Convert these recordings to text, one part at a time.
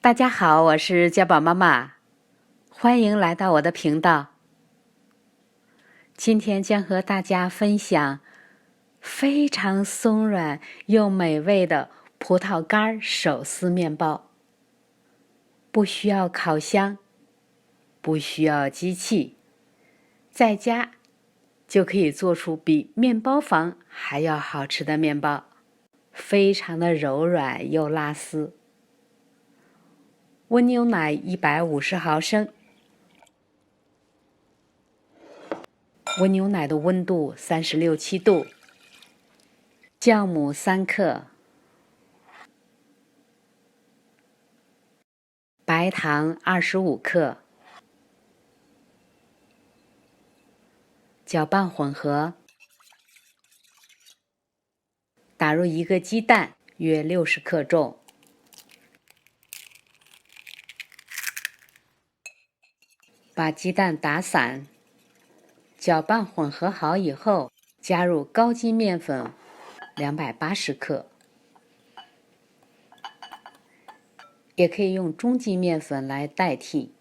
大家好，我是家宝妈妈，欢迎来到我的频道。今天将和大家分享非常松软又美味的葡萄干手撕面包。不需要烤箱，不需要机器，在家就可以做出比面包房还要好吃的面包，非常的柔软又拉丝。温牛奶150毫升，温牛奶的温度36、7度，酵母3克，白糖25克，搅拌混合，打入1个鸡蛋，约60克重。把鸡蛋打散，搅拌混合好以后，加入高筋面粉280克，也可以用中筋面粉来代替。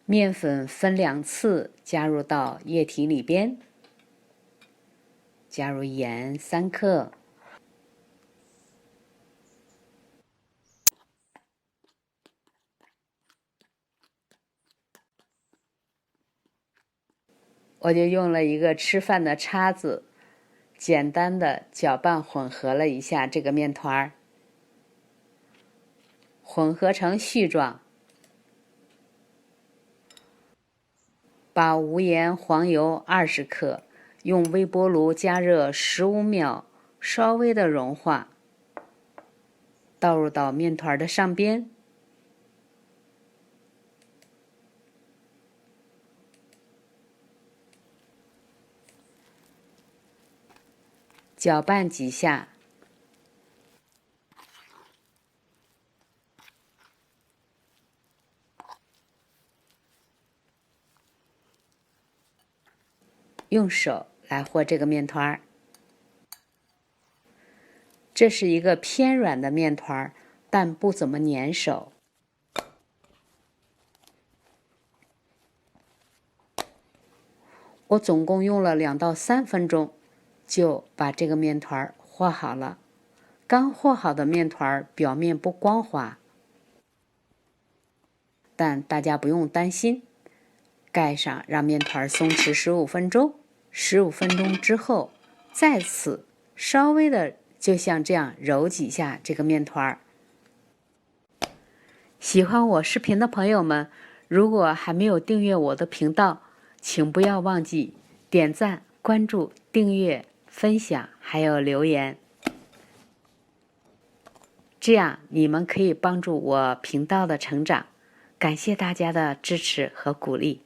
面粉分2次加入到液体里边，加入盐3克，我就用了一个吃饭的叉子，简单的搅拌混合了一下这个面团，混合成絮状。把无盐黄油20克，用微波炉加热15秒，稍微的融化，倒入到面团的上边，搅拌几下，用手来和这个面团。这是一个偏软的面团，但不怎么粘手。我总共用了2到3分钟，就把这个面团和好了。刚和好的面团表面不光滑，但大家不用担心。盖上，让面团松弛15分钟。15分钟之后，再次稍微的就像这样揉几下这个面团。喜欢我视频的朋友们，如果还没有订阅我的频道，请不要忘记点赞、关注、订阅、分享，还有留言。这样你们可以帮助我频道的成长。感谢大家的支持和鼓励。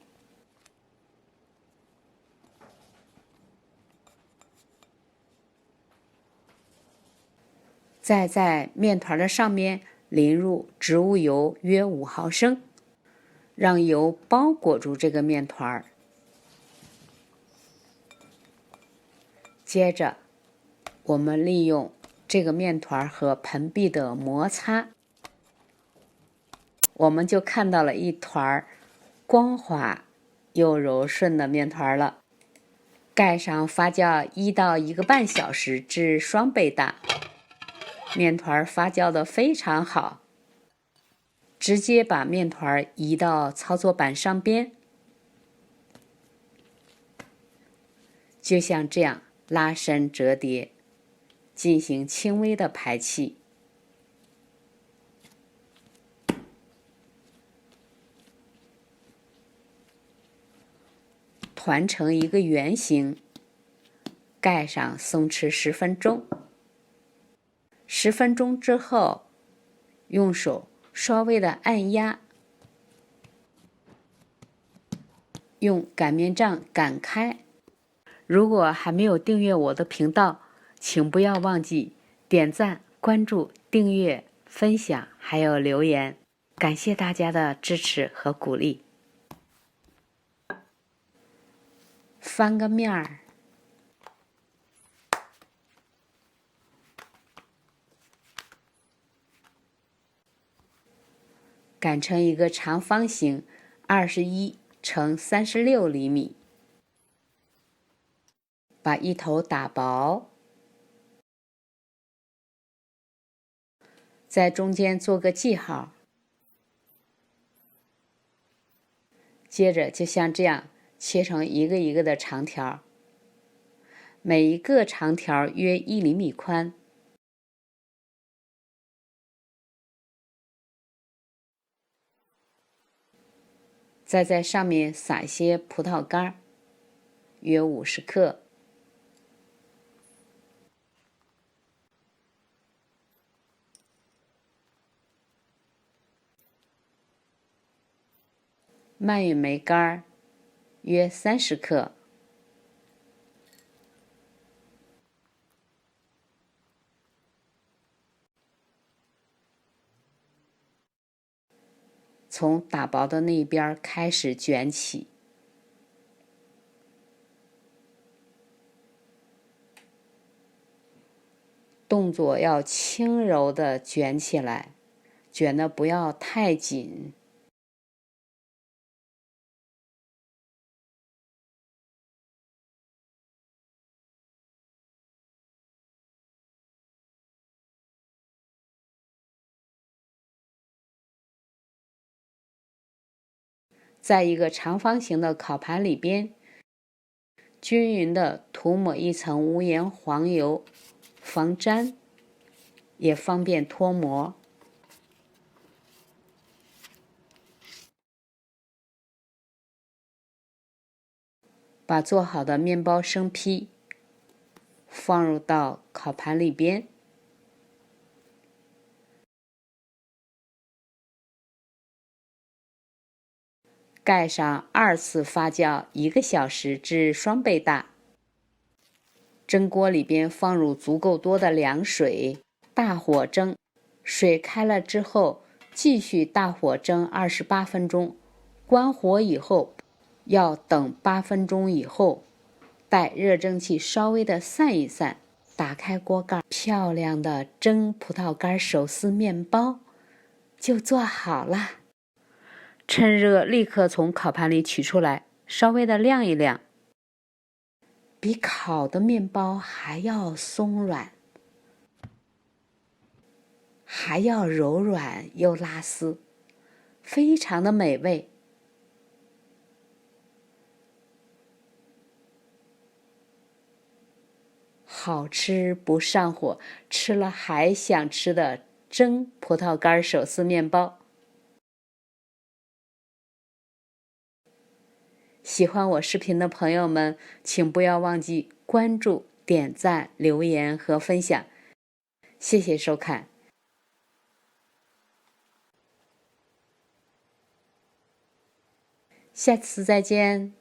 再在面团的上面淋入植物油约5毫升，让油包裹住这个面团。接着，我们利用这个面团和盆壁的摩擦，我们就看到了一团光滑又柔顺的面团了。盖上发酵1到1个半小时至双倍大。面团发酵的非常好，直接把面团移到操作板上边，就像这样拉伸折叠，进行轻微的排气。团成一个圆形，盖上松弛10分钟。10分钟之后，用手稍微的按压，用擀面杖擀开。如果还没有订阅我的频道，请不要忘记点赞、关注、订阅、分享，还有留言。感谢大家的支持和鼓励。翻个面儿，擀成一个长方形21×36厘米，把一头打薄，在中间做个记号，接着就像这样切成一个一个的长条，每一个长条约1厘米宽。再在上面撒一些葡萄干，约50克。蔓越莓干约30克。从打薄的那一边开始卷起，动作要轻柔地卷起来，卷得不要太紧。在一个长方形的烤盘里边，均匀地涂抹一层无盐黄油，防粘，也方便脱模。把做好的面包生坯放入到烤盘里边，盖上2次发酵1个小时至双倍大。蒸锅里边放入足够多的凉水，大火蒸。水开了之后，继续大火蒸28分钟。关火以后，要等8分钟以后，待热蒸汽稍微的散一散，打开锅盖，漂亮的蒸葡萄干手撕面包就做好了。趁热立刻从烤盘里取出来，稍微的晾一晾。比烤的面包还要松软，还要柔软又拉丝，非常的美味。好吃不上火，吃了还想吃的蒸葡萄干手撕面包。喜欢我视频的朋友们，请不要忘记关注、点赞、留言和分享。谢谢收看，下次再见。